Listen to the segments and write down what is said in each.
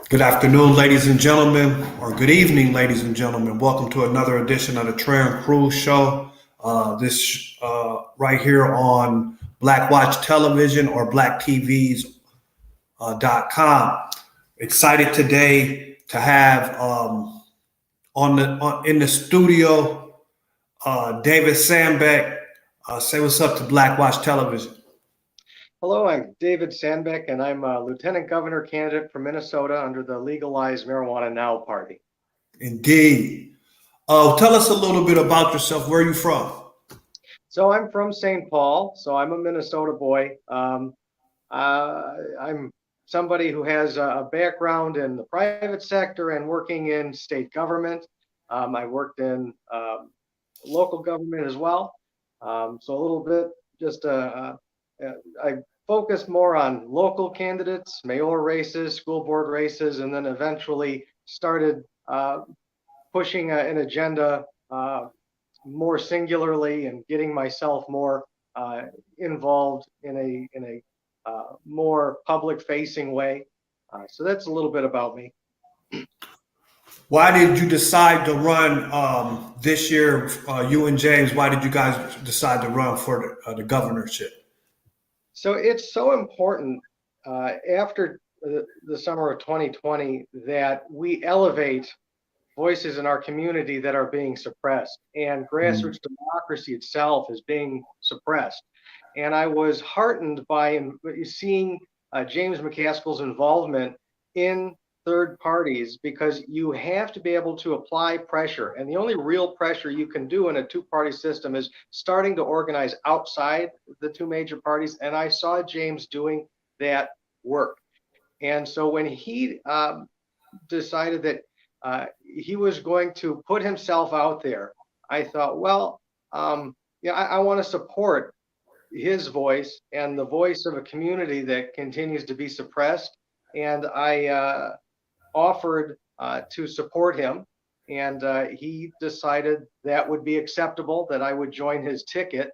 Good afternoon, ladies and gentlemen, or good evening, ladies and gentlemen. Welcome to another edition of the Trey and Cruz Show. This right here on Black Watch Television or BlackTVs.com. Excited today to have in the studio David Sandbeck. Say what's up to Black Watch Television. Hello, I'm David Sandbeck, and I'm a Lieutenant Governor candidate for Minnesota under the Legalize Marijuana Now party. Indeed. Tell us a little bit about yourself. Where are you from? So I'm from St. Paul, so I'm a Minnesota boy. I'm somebody who has a background in the private sector and working in state government. I worked in local government as well. So a little bit just I focused more on local candidates, mayoral races, school board races, and then eventually started pushing an agenda more singularly and getting myself more involved in a more public-facing way. So that's a little bit about me. Why did you decide to run this year? You and James, why did you guys decide to run for the governorship? So it's so important after the summer of 2020 that we elevate voices in our community that are being suppressed, and grassroots democracy itself is being suppressed. And I was heartened by seeing James McCaskill's involvement in third parties, because you have to be able to apply pressure. And the only real pressure you can do in a two-party system is starting to organize outside the two major parties. And I saw James doing that work. And so when he decided that he was going to put himself out there, I thought, well, I want to support his voice and the voice of a community that continues to be suppressed. And I offered to support him, and he decided that would be acceptable, that I would join his ticket,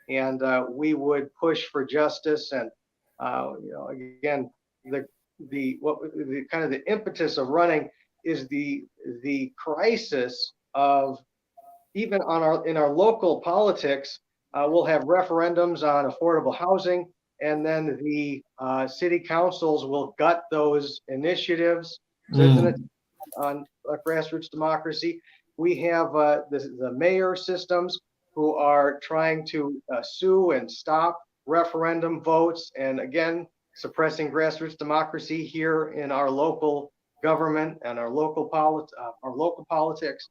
and we would push for justice. And again, the kind of the impetus of running is the crisis of, even in our local politics, we'll have referendums on affordable housing, and then the city councils will gut those initiatives. So it's an attack on grassroots democracy. We have the mayor systems who are trying to sue and stop referendum votes, and again, suppressing grassroots democracy here in our local government and our local politics.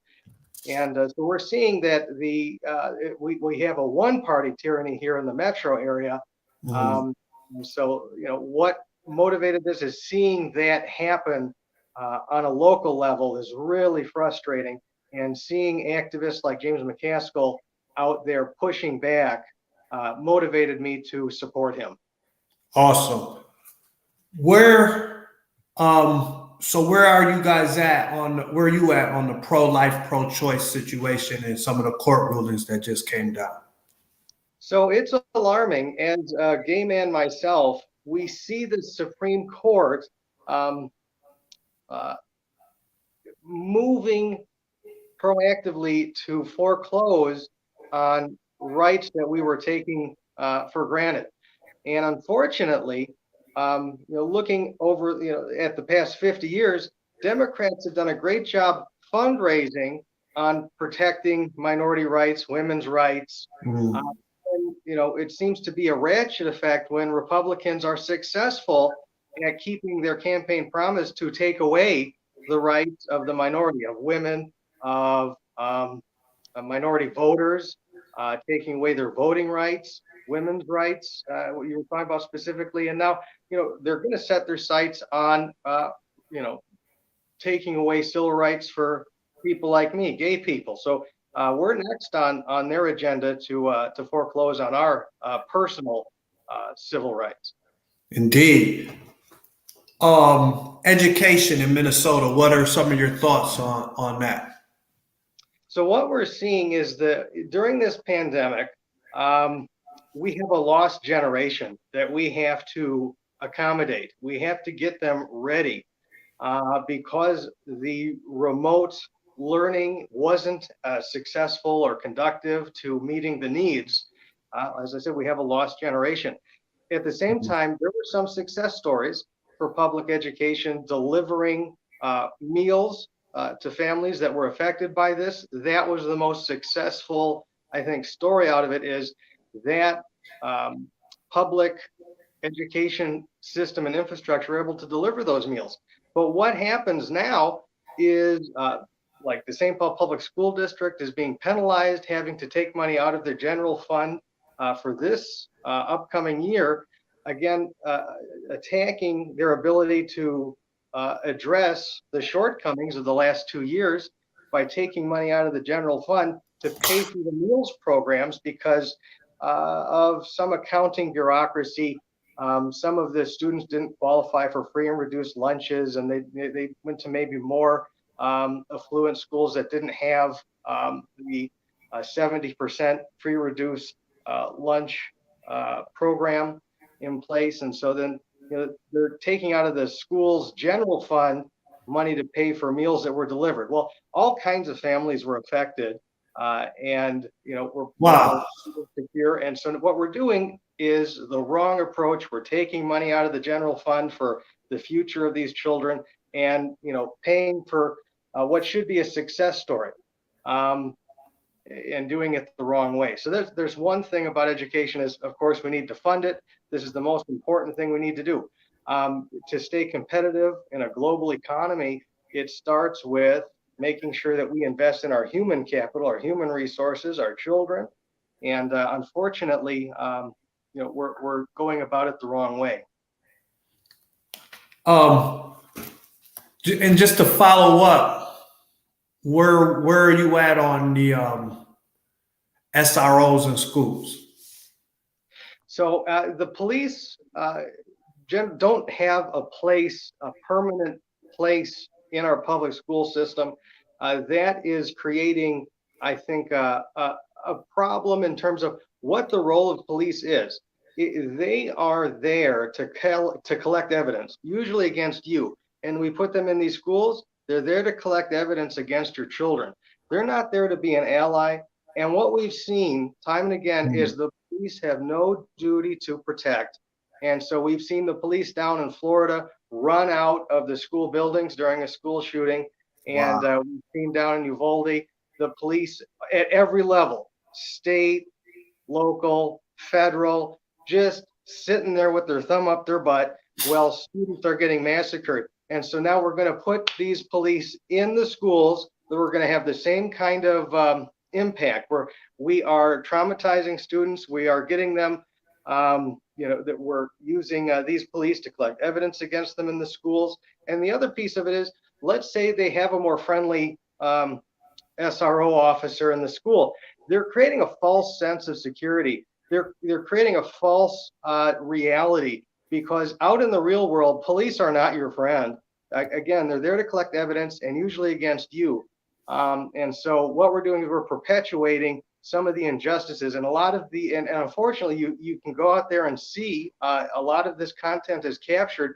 And so we're seeing that we have a one-party tyranny here in the metro area. So what motivated this is seeing that happen on a local level is really frustrating, and seeing activists like James McCaskill out there pushing back motivated me to support him. Awesome. Where are you guys at where are you at on the pro-life, pro-choice situation and some of the court rulings that just came down? So it's alarming. And gay man myself, we see the Supreme Court moving proactively to foreclose on rights that we were taking for granted. And unfortunately, looking over at the past 50 years, Democrats have done a great job fundraising on protecting minority rights, women's rights. And, it seems to be a ratchet effect when Republicans are successful at keeping their campaign promise to take away the rights of the minority, of women, of minority voters, taking away their voting rights, women's rights, what you were talking about specifically. And now, they're going to set their sights on, taking away civil rights for people like me, gay people. So we're next on their agenda to foreclose on our personal civil rights. Indeed. Education in Minnesota, what are some of your thoughts on that? So what we're seeing is that during this pandemic, we have a lost generation that we have to accommodate. We have to get them ready. because the remote learning wasn't successful or conductive to meeting the needs. As I said, we have a lost generation. At the same time, there were some success stories for public education delivering meals to families that were affected by this. That was the most successful, I think, story out of it, is that public education system and infrastructure are able to deliver those meals. But what happens now is like the St. Paul Public School District is being penalized, having to take money out of their general fund for this upcoming year, again, attacking their ability to address the shortcomings of the last 2 years by taking money out of the general fund to pay for the meals programs because of some accounting bureaucracy. Some of the students didn't qualify for free and reduced lunches, and they went to maybe more affluent schools that didn't have the 70% free reduced lunch program in place. And so then they're taking out of the school's general fund money to pay for meals that were delivered. Well, all kinds of families were affected, and we're secure. And so what we're doing is the wrong approach. We're taking money out of the general fund for the future of these children, and paying for what should be a success story, and doing it the wrong way. So there's one thing about education is, of course, we need to fund it. This is the most important thing we need to do. To stay competitive in a global economy, it starts with making sure that we invest in our human capital, our human resources, our children. And unfortunately, we're going about it the wrong way. And just to follow up, where are you at on the SROs in schools? So the police don't have a permanent place in our public school system. That is creating, I think, a problem in terms of what the role of police is. They are there to collect evidence, usually against you. And we put them in these schools. They're there to collect evidence against your children. They're not there to be an ally. And what we've seen time and again is the police have no duty to protect. And so we've seen the police down in Florida run out of the school buildings during a school shooting. And we've seen down in Uvalde, the police at every level, state, local, federal, just sitting there with their thumb up their butt while students are getting massacred. And so now we're going to put these police in the schools that we're going to have the same kind of impact, where we are traumatizing students. We are getting them, that we're using these police to collect evidence against them in the schools. And the other piece of it is, let's say they have a more friendly SRO officer in the school. They're creating a false sense of security. They're creating a false reality, because out in the real world, police are not your friend. Again, they're there to collect evidence, and usually against you. And so what we're doing is we're perpetuating some of the injustices, and a lot of and unfortunately, you can go out there and see a lot of this content is captured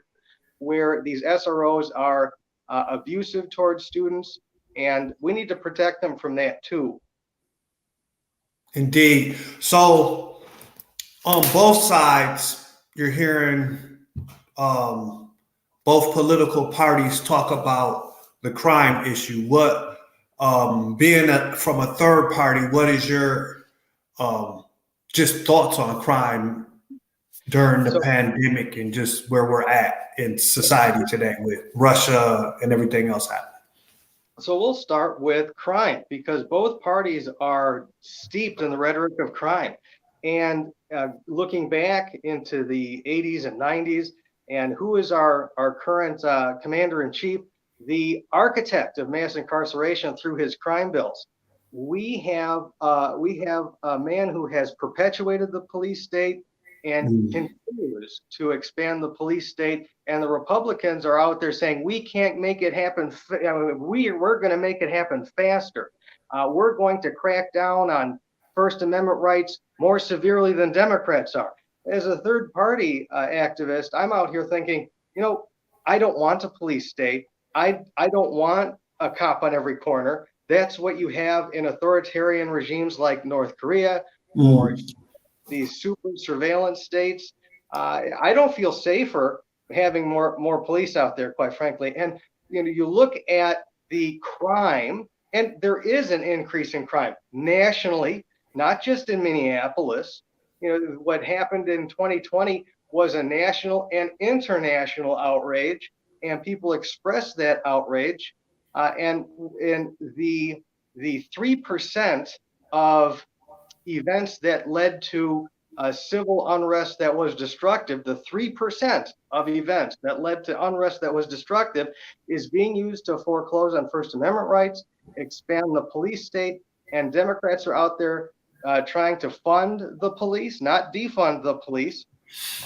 where these SROs are abusive towards students, and we need to protect them from that too. Indeed. So on both sides, you're hearing both political parties talk about the crime issue. What, being from a third party, what is your just thoughts on crime during the pandemic and just where we're at in society today with Russia and everything else happening? So we'll start with crime, because both parties are steeped in the rhetoric of crime. And looking back into the 80s and 90s, and who is our current commander-in-chief, the architect of mass incarceration through his crime bills. We have a man who has perpetuated the police state and continues to expand the police state. And the Republicans are out there saying, we can't make it happen. We're going to make it happen faster. We're going to crack down on First Amendment rights more severely than Democrats are. As a third party activist, I'm out here thinking, I don't want a police state. I don't want a cop on every corner. That's what you have in authoritarian regimes like North Korea or Mm. these super surveillance states. I don't feel safer having more police out there, quite frankly. And you look at the crime, and there is an increase in crime nationally, not just in Minneapolis. What happened in 2020 was a national and international outrage, and people expressed that outrage. And the 3% of events that led to civil unrest that was destructive, the 3% of events that led to unrest that was destructive is being used to foreclose on First Amendment rights, expand the police state, and Democrats are out there trying to fund the police, not defund the police.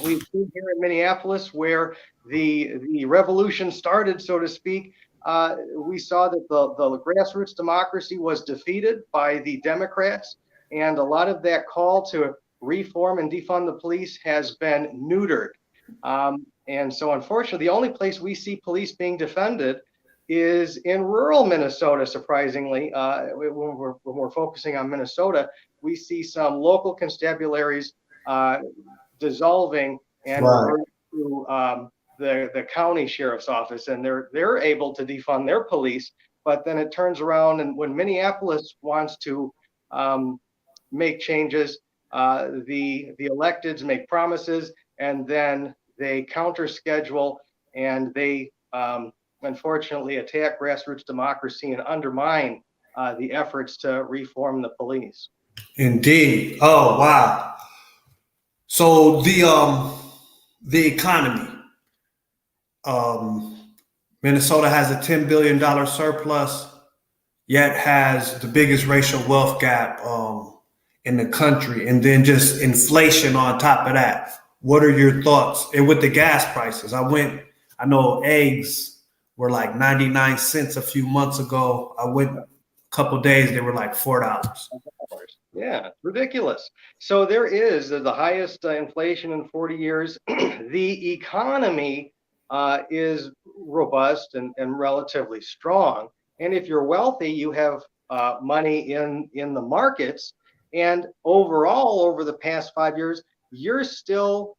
We've seen here in Minneapolis where the revolution started, so to speak. We saw that the grassroots democracy was defeated by the Democrats, and a lot of that call to reform and defund the police has been neutered. And so, unfortunately, the only place we see police being defended is in rural Minnesota. Surprisingly, when we're focusing on Minnesota, we see some local constabularies dissolving and Right. reverting to the county sheriff's office, and they're able to defund their police. But then it turns around, and when Minneapolis wants to make changes, the electeds make promises, and then they counter schedule, and they unfortunately attack grassroots democracy and undermine the efforts to reform the police. Indeed. Oh wow. So the economy. Minnesota has a $10 billion surplus, yet has the biggest racial wealth gap in the country, and then just inflation on top of that. What are your thoughts? And with the gas prices, I know eggs were like 99 cents a few months ago. I went a couple days, they were like $4. Yeah, ridiculous. So there is the highest inflation in 40 years. The economy is robust and relatively strong. And if you're wealthy, you have money in the markets. And overall, over the past 5 years, you're still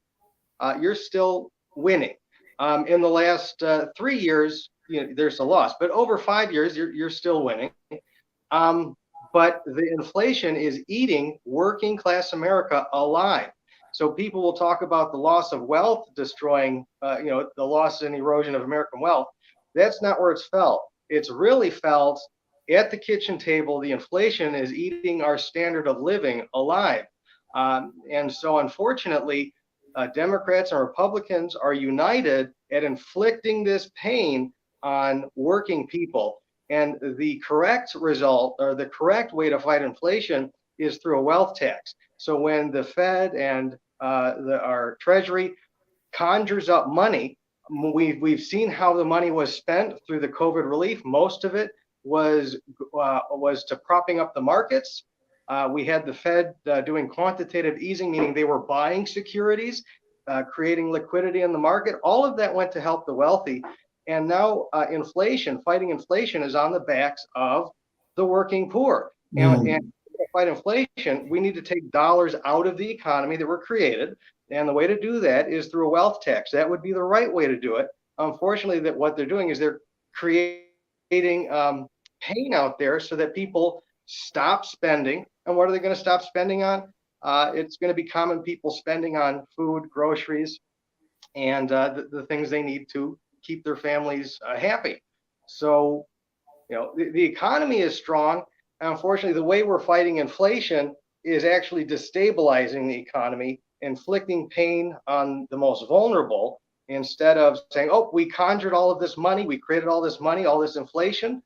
winning. In the last 3 years, there's a loss, but over 5 years, you're still winning. Um, but the inflation is eating working class America alive. So people will talk about the loss of wealth destroying, the loss and erosion of American wealth. That's not where it's felt. It's really felt at the kitchen table. The inflation is eating our standard of living alive. And so, unfortunately, Democrats and Republicans are united at inflicting this pain on working people. And the correct result, or the correct way to fight inflation, is through a wealth tax. So when the Fed and our Treasury conjures up money, we've seen how the money was spent through the COVID relief. Most of it was to propping up the markets. We had the Fed doing quantitative easing, meaning they were buying securities, creating liquidity in the market. All of that went to help the wealthy. And now fighting inflation is on the backs of the working poor. And to fight inflation, we need to take dollars out of the economy that were created. And the way to do that is through a wealth tax. That would be the right way to do it. Unfortunately, that what they're doing is they're creating pain out there so that people stop spending. And what are they going to stop spending on? It's going to be common people spending on food, groceries, and the things they need to keep their families happy. So, the economy is strong. And unfortunately, the way we're fighting inflation is actually destabilizing the economy, inflicting pain on the most vulnerable, instead of saying, oh, we conjured all of this money, we created all this money, all this inflation,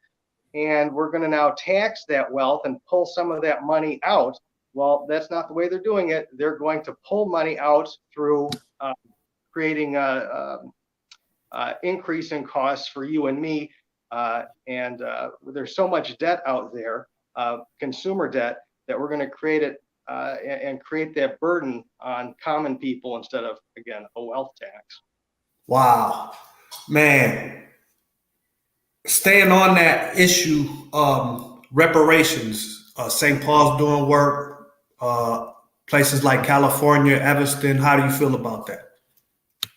and we're going to now tax that wealth and pull some of that money out. Well, that's not the way they're doing it. They're going to pull money out through creating increase in costs for you and me. And there's so much debt out there, consumer debt, that we're going to create it and create that burden on common people instead of, again, a wealth tax. Wow, man. Staying on that issue, reparations. St. Paul's doing work. Places like California, Evanston. How do you feel about that?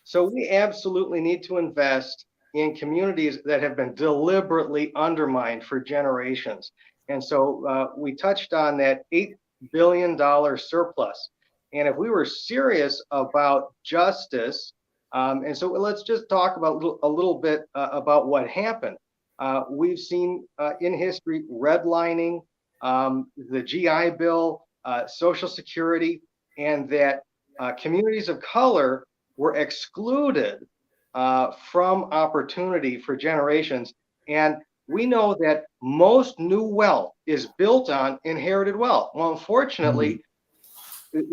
So we absolutely need to invest in communities that have been deliberately undermined for generations. And so we touched on that $8 billion surplus. And if we were serious about justice, and so let's just talk about a little bit about what happened. We've seen in history redlining, the GI Bill, Social Security, and that communities of color were excluded from opportunity for generations. And we know that most new wealth is built on inherited wealth. Well, unfortunately,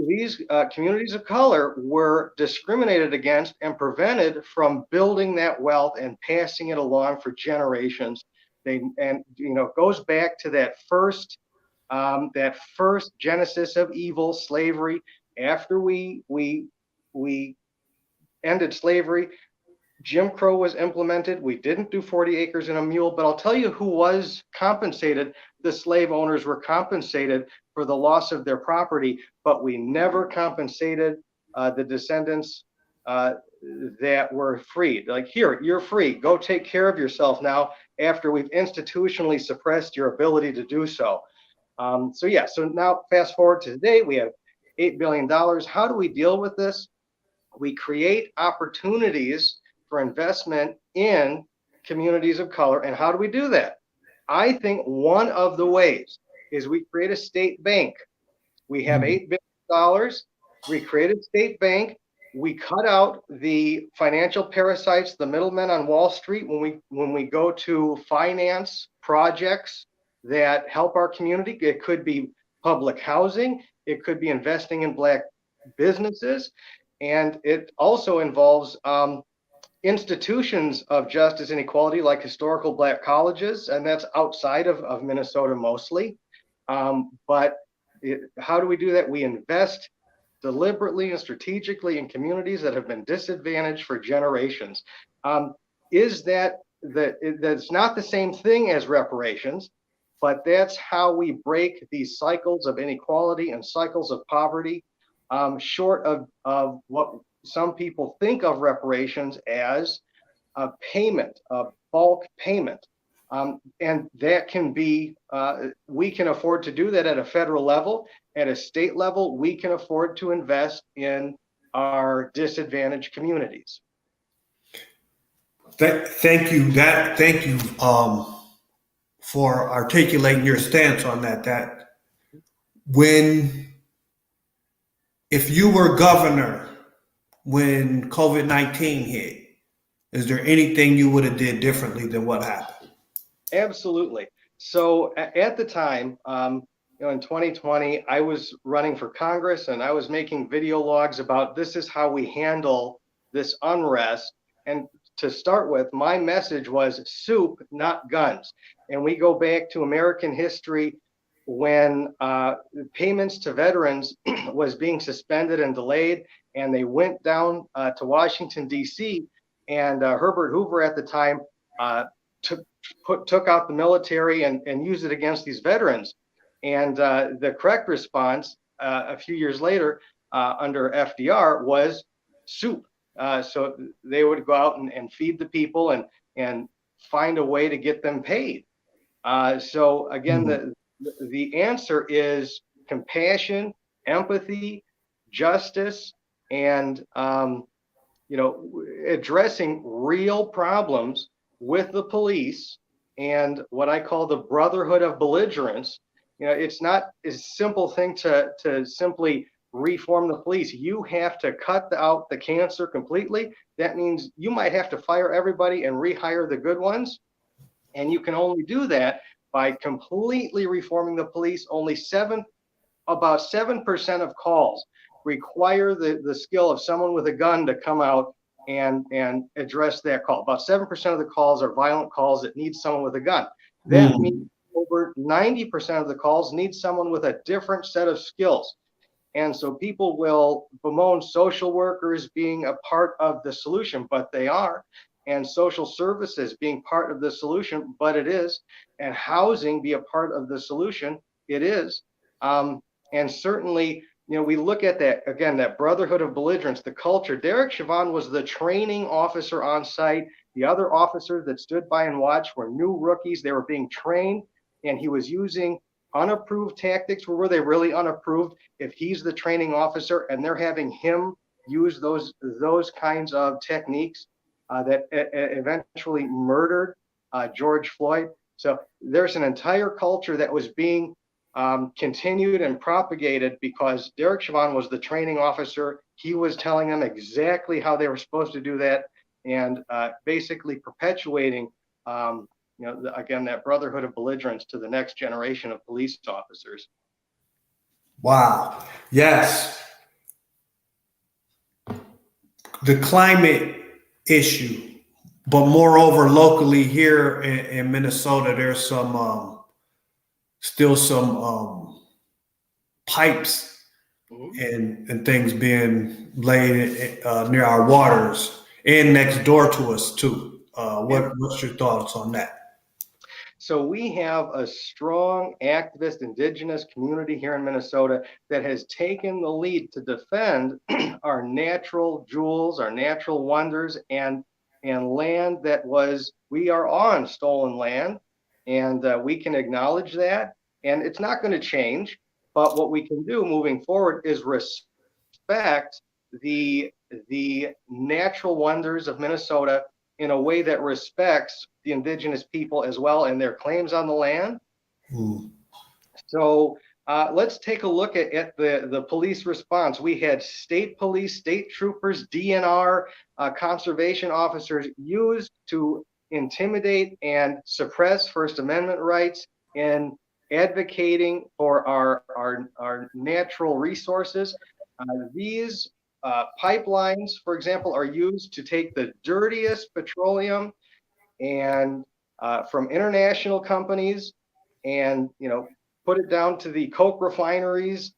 these communities of color were discriminated against and prevented from building that wealth and passing it along for generations. And it goes back to that first genesis of evil, slavery. After we ended slavery, Jim Crow was implemented. We didn't do 40 acres and a mule, but I'll tell you who was compensated. The slave owners were compensated for the loss of their property, but we never compensated the descendants that were freed. Like, here, you're free. Go take care of yourself now after we've institutionally suppressed your ability to do so. So now fast forward to today, we have $8 billion. How do we deal with this? We create opportunities for investment in communities of color. And how do we do that? I think one of the ways is we create a state bank. We have $8 billion. We create a state bank. We cut out the financial parasites, the middlemen on Wall Street when we go to finance projects that help our community. It could be public housing. It could be investing in Black businesses. And it also involves institutions of justice and equality, like historical Black colleges, and that's outside of Minnesota mostly. But how do we do that? We invest deliberately and strategically in communities that have been disadvantaged for generations. That's not the same thing as reparations, but that's how we break these cycles of inequality and cycles of poverty, short of what some people think of reparations as a payment, a bulk payment. And that can be, we can afford to do that at a federal level. At a state level, we can afford to invest in our disadvantaged communities. Thank you. Thank you for articulating your stance on that. If you were governor when COVID-19 hit, is there anything you would have did differently than what happened? Absolutely. So at the time, in 2020, I was running for Congress and I was making video logs about this is how we handle this unrest. And to start with, my message was soup, not guns. And we go back to American history when payments to veterans was being suspended and delayed, and they went down to Washington, D.C., and Herbert Hoover at the time took out the military and used it against these veterans. And the correct response a few years later under FDR was soup. So they would go out and feed the people and find a way to get them paid. So again, the answer is compassion, empathy, justice, and addressing real problems with the police and what I call the brotherhood of belligerents. It's not a simple thing to simply reform the police. You have to cut out the cancer completely. That means you might have to fire everybody and rehire the good ones. And you can only do that by completely reforming the police. About 7% of calls require the skill of someone with a gun to come out and address that call. About 7% of the calls are violent calls that need someone with a gun. That means over 90% of the calls need someone with a different set of skills. And so people will bemoan social workers being a part of the solution, but they are. and social services being part of the solution, but it is, and housing be a part of the solution, it is. And certainly, we look at that, again, that brotherhood of belligerents, the culture. Derek Chauvin was the training officer on site. The other officers that stood by and watched were new rookies. They were being trained, and he was using unapproved tactics. Were they really unapproved if he's the training officer and they're having him use those kinds of techniques that eventually murdered George Floyd? So there's an entire culture that was being continued and propagated because Derek Chauvin was the training officer. He was telling them exactly how they were supposed to do that, and basically perpetuating, again, that brotherhood of belligerents to the next generation of police officers. Wow. Yes. The climate issue, but moreover, locally here in Minnesota, there's still some pipes and things being laid near our waters and next door to us too. What's your thoughts on that? So we have a strong activist indigenous community here in Minnesota that has taken the lead to defend our natural jewels, our natural wonders, and land that we are on stolen land, and we can acknowledge that, and it's not going to change. But what we can do moving forward is respect the natural wonders of Minnesota in a way that respects the indigenous people as well and their claims on the land. So let's take a look at the police response. We had state police, state troopers, DNR, conservation officers used to intimidate and suppress First Amendment rights and advocating for our natural resources. These pipelines, for example, are used to take the dirtiest petroleum and from international companies and put it down to the coke refineries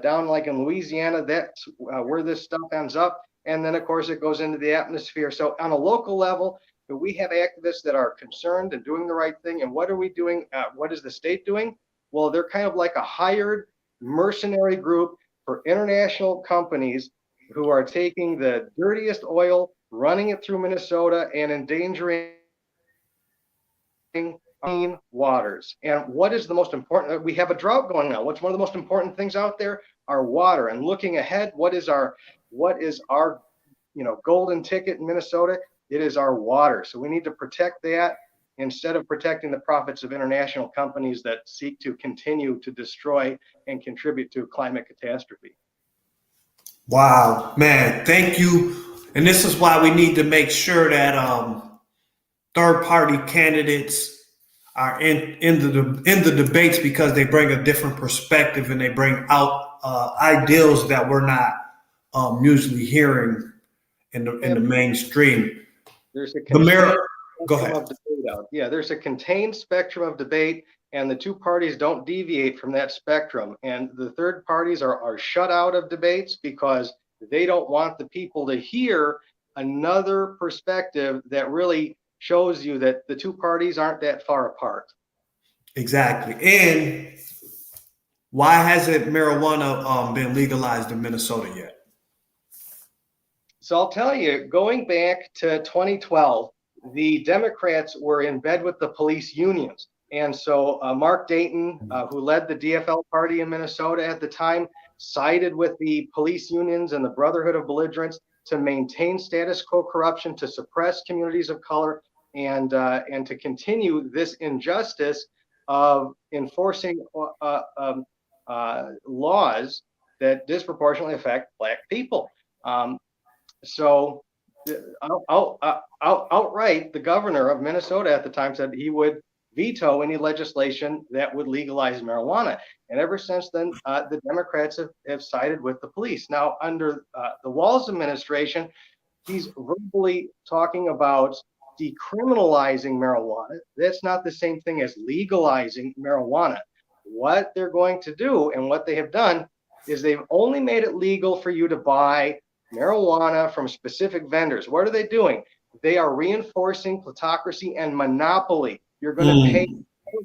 down like in Louisiana. That's where this stuff ends up, and then of course it goes into the atmosphere. So on a local level, we have activists that are concerned and doing the right thing. And what are we doing? What is the state doing? Well, they're kind of like a hired mercenary group for international companies who are taking the dirtiest oil, running it through Minnesota, and endangering clean waters. And what is the most important? We have a drought going on. What's one of the most important things out there? Our water. And looking ahead, what is our golden ticket in Minnesota? It is our water. So we need to protect that instead of protecting the profits of international companies that seek to continue to destroy and contribute to climate catastrophe. Wow, man, thank you. And this is why we need to make sure that third-party candidates are in the debates, because they bring a different perspective and they bring out ideals that we're not usually hearing in the mainstream. There's a Go ahead. There's a contained spectrum of debate, and the two parties don't deviate from that spectrum. And the third parties are shut out of debates because they don't want the people to hear another perspective that really shows you that the two parties aren't that far apart. Exactly. And why hasn't marijuana been legalized in Minnesota yet? So I'll tell you, going back to 2012, the Democrats were in bed with the police unions. And so Mark Dayton, who led the DFL party in Minnesota at the time, sided with the police unions and the Brotherhood of Belligerents to maintain status quo corruption, to suppress communities of color, and to continue this injustice of enforcing laws that disproportionately affect Black people. So outright, the governor of Minnesota at the time said he would veto any legislation that would legalize marijuana. And ever since then, the Democrats have sided with the police. Now, under the Walz administration, he's verbally talking about decriminalizing marijuana. That's not the same thing as legalizing marijuana. What they're going to do and what they have done is they've only made it legal for you to buy marijuana from specific vendors. What are they doing? they are reinforcing plutocracy and monopoly. You're going to pay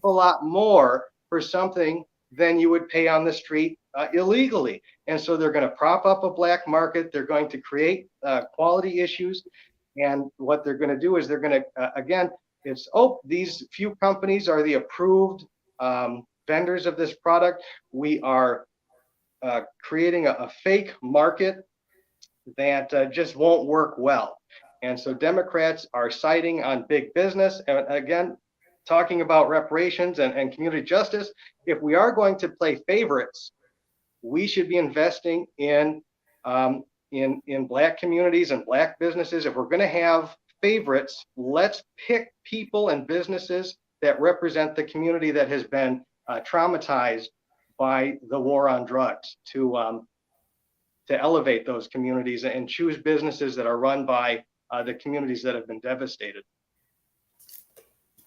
a lot more for something than you would pay on the street illegally. And so they're going to prop up a black market. They're going to create quality issues. And what they're going to do is they're going to, again, it's, oh, these few companies are the approved vendors of this product. We are creating a fake market that just won't work well. And so Democrats are siding on big business. And again, talking about reparations and community justice, if we are going to play favorites, we should be investing in black communities and black businesses. If we're going to have favorites, let's pick people and businesses that represent the community that has been traumatized by the war on drugs, to elevate those communities and choose businesses that are run by the communities that have been devastated.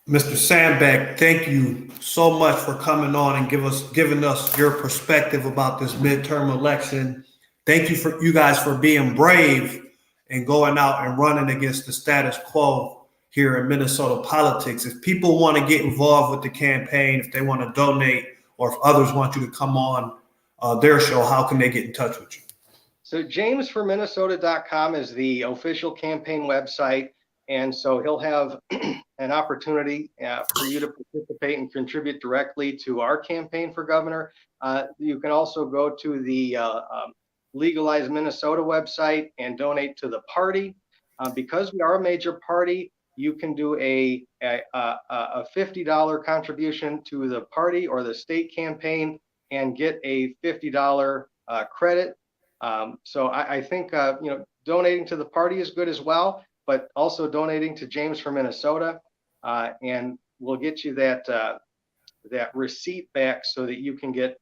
Mr. Sandbeck, thank you so much for coming on and giving us your perspective about this midterm election. Thank you for you guys for being brave and going out and running against the status quo here in Minnesota politics. If people want to get involved with the campaign, if they want to donate, or if others want you to come on their show, how can they get in touch with you? So jamesforminnesota.com is the official campaign website. And so he'll have an opportunity for you to participate and contribute directly to our campaign for governor. You can also go to the Legalize Minnesota website and donate to the party. Because we are a major party, you can do a $50 contribution to the party or the state campaign and get a $50 credit. So I think donating to the party is good as well, but also donating to James for Minnesota, and we'll get you that receipt back so that you can get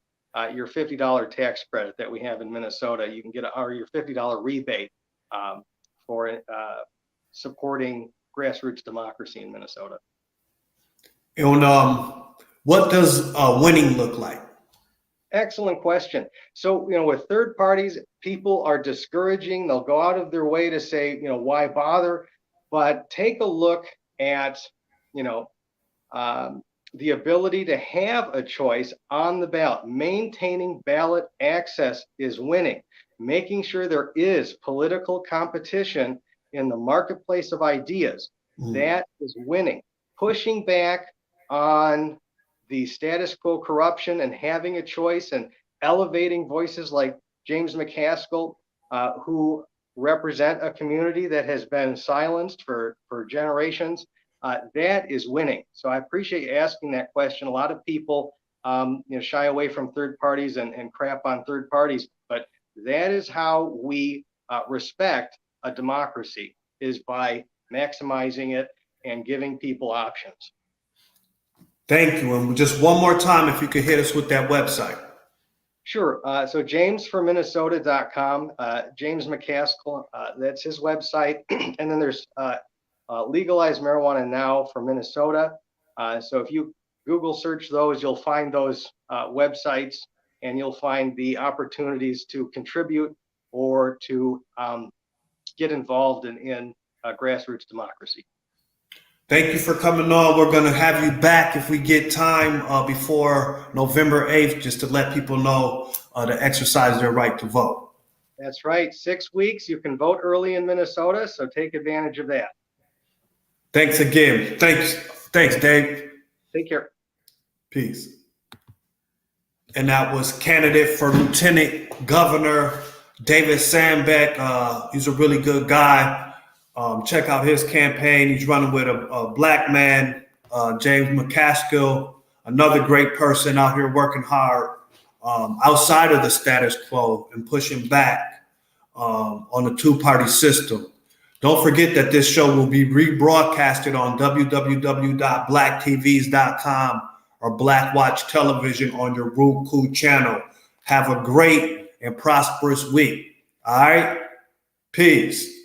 your $50 tax credit that we have in Minnesota. You can get your $50 rebate for supporting grassroots democracy in Minnesota. And what does winning look like? Excellent question. So, with third parties, people are discouraging. They'll go out of their way to say, why bother? But take a look at, the ability to have a choice on the ballot. Maintaining ballot access is winning. Making sure there is political competition in the marketplace of ideas, that is winning. Pushing back on the status quo corruption and having a choice and elevating voices like James McCaskill, who represent a community that has been silenced for generations, that is winning. So I appreciate you asking that question. A lot of people shy away from third parties and crap on third parties, but that is how we respect a democracy, is by maximizing it and giving people options. Thank you. And just one more time, if you could hit us with that website. Sure. So jamesforminnesota.com, James McCaskill, that's his website. And then there's Legalize Marijuana Now for Minnesota. So if you Google search those, you'll find those websites, and you'll find the opportunities to contribute or to get involved in grassroots democracy. Thank you for coming on. We're going to have you back if we get time before November 8th, just to let people know to exercise their right to vote. That's right. 6 weeks. You can vote early in Minnesota, so take advantage of that. Thanks again. Thanks, Dave. Take care. Peace. And that was candidate for Lieutenant Governor David Sandbeck. He's a really good guy. Check out his campaign. He's running with a black man, James McCaskill, another great person out here working hard outside of the status quo and pushing back on the two-party system. Don't forget that this show will be rebroadcasted on www.blacktvs.com or Black Watch Television on your Roku channel. Have a great and prosperous week. All right? Peace.